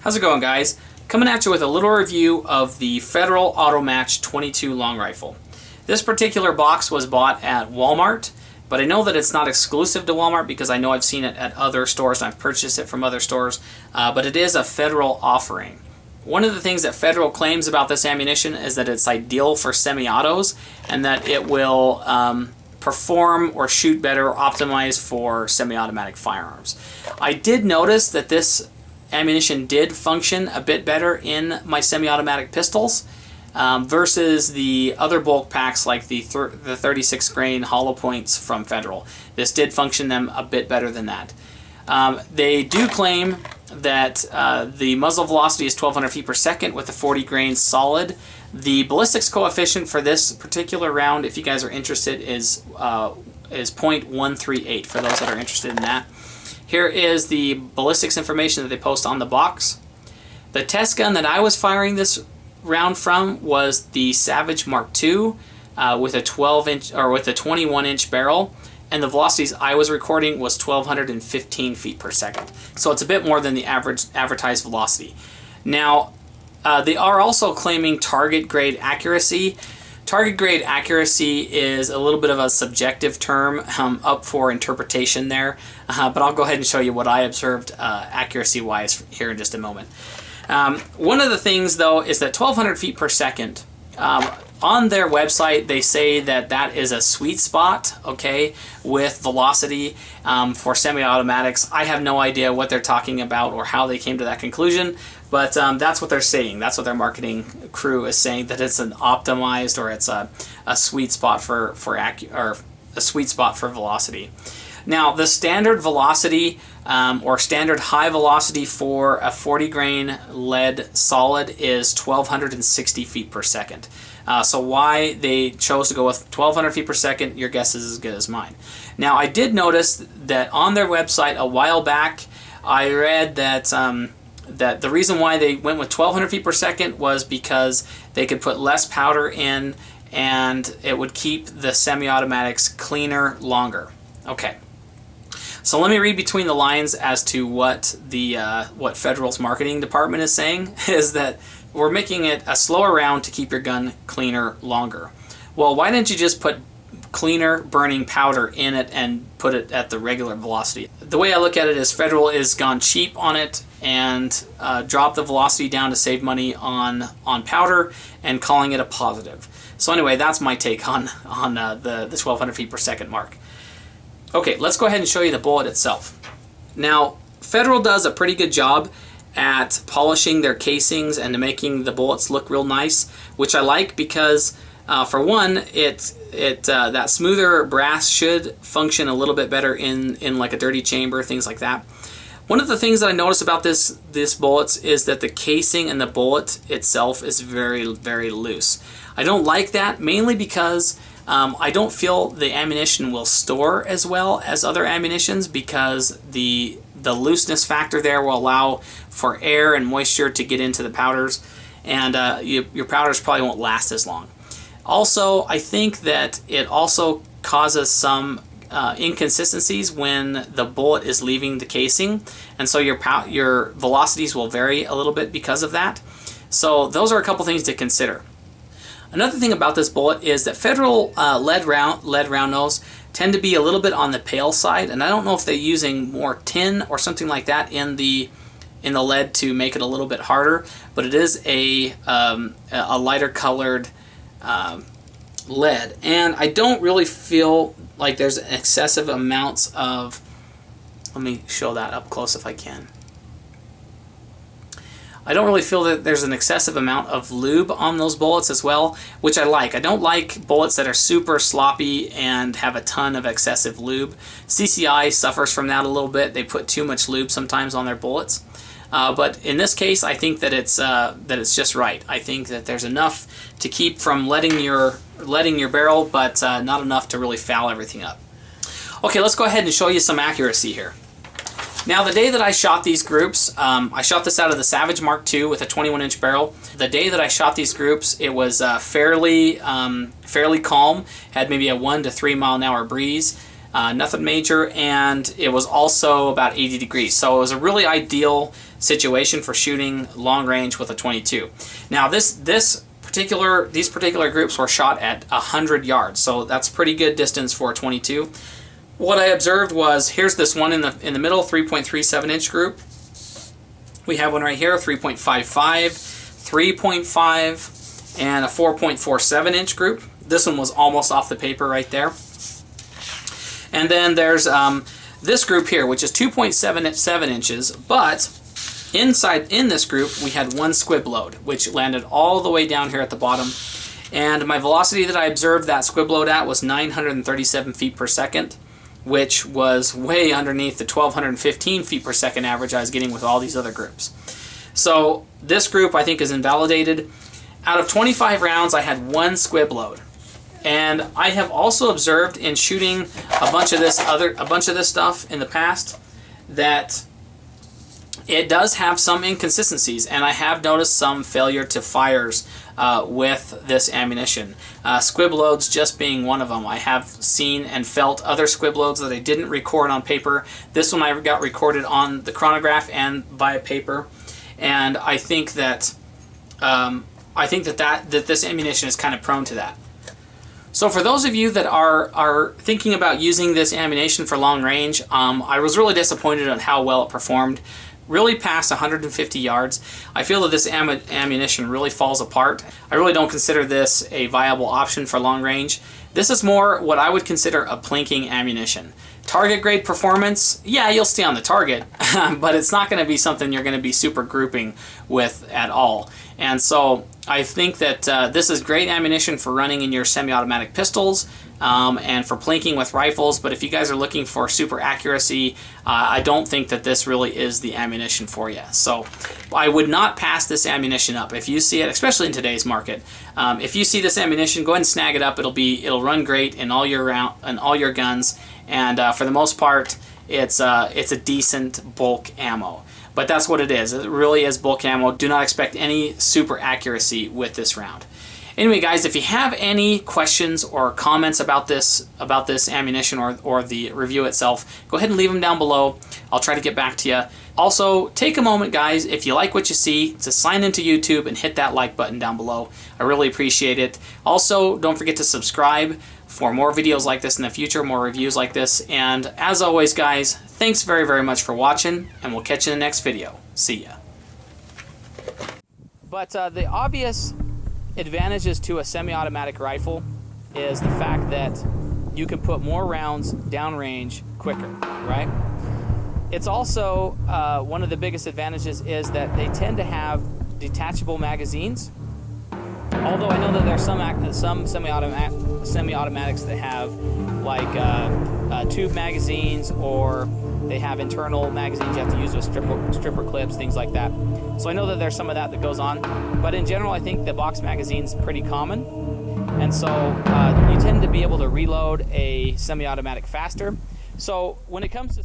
How's it going, guys? Coming at you with a little review of the Federal Auto Match 22 long rifle. This particular box was bought at Walmart, but I know that it's not exclusive to Walmart because I know I've seen it at other stores and I've purchased it from other stores, but it is a Federal offering. One of the things that Federal claims about this ammunition is that it's ideal for semi-autos and that it will perform or shoot better or optimize for semi-automatic firearms. I did notice that this ammunition did function a bit better in my semi-automatic pistols versus the other bulk packs like the 36 grain hollow points from Federal. This did function them a bit better than that. They do claim that the muzzle velocity is 1200 feet per second with a 40 grain solid. The ballistics coefficient for this particular round, if you guys are interested, is 0.138 for those that are interested in that. Here is the ballistics information that they post on the box. The test gun that I was firing this round from was the Savage Mark II with a 21-inch barrel, and the velocities I was recording was 1215 feet per second. So it's a bit more than the average advertised velocity. Now, they are also claiming target grade accuracy. Target grade accuracy is a little bit of a subjective term up for interpretation there, but I'll go ahead and show you what I observed accuracy-wise here in just a moment. One of the things, though, is that 1200 feet per second, on their website, they say that that is a sweet spot, okay, with velocity for semi-automatics. I have no idea what they're talking about or how they came to that conclusion, but that's what they're saying. That's what their marketing crew is saying, that it's an optimized or it's a sweet spot for a sweet spot for velocity. Now, the standard velocity or standard high velocity for a 40 grain lead solid is 1260 feet per second. So why they chose to go with 1200 feet per second, your guess is as good as mine. Now, I did notice that on their website a while back, I read that that the reason why they went with 1200 feet per second was because they could put less powder in and it would keep the semi-automatics cleaner longer. Okay. So let me read between the lines as to what the what Federal's marketing department is saying, is that we're making it a slower round to keep your gun cleaner longer. Well, why didn't you just put cleaner burning powder in it and put it at the regular velocity? The way I look at it is Federal is gone cheap on it and dropped the velocity down to save money on powder and calling it a positive. So anyway, that's my take on the 1200 feet per second mark. Okay, let's go ahead and show you the bullet itself. Now, Federal does a pretty good job at polishing their casings and making the bullets look real nice, which I like because, for one, that smoother brass should function a little bit better in like a dirty chamber, things like that. One of the things that I noticed about this bullets is that the casing and the bullet itself is very, very loose. I don't like that, mainly because I don't feel the ammunition will store as well as other ammunitions because the looseness factor there will allow for air and moisture to get into the powders, and your powders probably won't last as long. Also, I think that it also causes some inconsistencies when the bullet is leaving the casing, and so your velocities will vary a little bit because of that. So those are a couple things to consider. Another thing about this bullet is that Federal lead round nose tend to be a little bit on the pale side, and I don't know if they're using more tin or something like that in the lead to make it a little bit harder, but it is a lighter colored lead, and I don't really feel like there's excessive amounts of, let me show that up close if I can. I don't really feel that there's an excessive amount of lube on those bullets as well, which I like. I don't like bullets that are super sloppy and have a ton of excessive lube. CCI suffers from that a little bit. They put too much lube sometimes on their bullets. But in this case, I think that it's just right. I think that there's enough to keep from letting your barrel, but not enough to really foul everything up. Okay, let's go ahead and show you some accuracy here. Now, the day that I shot these groups, I shot this out of the Savage Mark II with a 21-inch barrel. The day that I shot these groups, it was fairly calm, had maybe a 1 to 3 mile an hour breeze. nothing major, and it was also about 80 degrees. So it was a really ideal situation for shooting long range with a 22. Now these particular groups were shot at 100 yards, so that's pretty good distance for a 22. What I observed was, here's this one in the middle, 3.37 inch group. We have one right here, 3.55, 3.5, and a 4.47 inch group. This one was almost off the paper right there. And then there's this group here, which is 2.77 inches, but in this group we had one squib load, which landed all the way down here at the bottom. And my velocity that I observed that squib load at was 937 feet per second, which was way underneath the 1215 feet per second average I was getting with all these other groups. So this group I think is invalidated. Out of 25 rounds I had one squib load. And I have also observed in shooting a bunch of this stuff in the past that it does have some inconsistencies, and I have noticed some failure to fires with this ammunition. Squib loads just being one of them. I have seen and felt other squib loads that I didn't record on paper. This one I got recorded on the chronograph and via paper, and I think that this ammunition is kind of prone to that. So for those of you that are thinking about using this ammunition for long range, I was really disappointed on how well it performed. Really past 150 yards. I feel that this ammunition really falls apart. I really don't consider this a viable option for long range. This is more what I would consider a plinking ammunition. Target grade performance, yeah, you'll stay on the target, but it's not going to be something you're going to be super grouping with at all. And so I think that this is great ammunition for running in your semi-automatic pistols and for plinking with rifles, but if you guys are looking for super accuracy, I don't think that this really is the ammunition for you. So I would not pass this ammunition up. If you see it, especially in today's market, if you see this ammunition, go ahead and snag it up. It'll run great in all your guns, and for the most part, it's a decent bulk ammo. But that's what it is. It really is bulk ammo. Do not expect any super accuracy with this round. Anyway, guys, if you have any questions or comments about this ammunition or the review itself, go ahead and leave them down below. I'll try to get back to you. Also, take a moment, guys, if you like what you see, to sign into YouTube and hit that like button down below. I really appreciate it. Also, don't forget to subscribe for more videos like this in the future, more reviews like this. And as always, guys, thanks very, very much for watching, and we'll catch you in the next video. See ya. But the obvious advantages to a semi-automatic rifle is the fact that you can put more rounds downrange quicker, right? It's also, one of the biggest advantages is that they tend to have detachable magazines. Although I know that there's some semi-automatics that have like tube magazines, or they have internal magazines you have to use with stripper clips, things like that. So I know that there's some of that goes on, but in general I think the box magazine's pretty common, and so you tend to be able to reload a semi-automatic faster. So when it comes to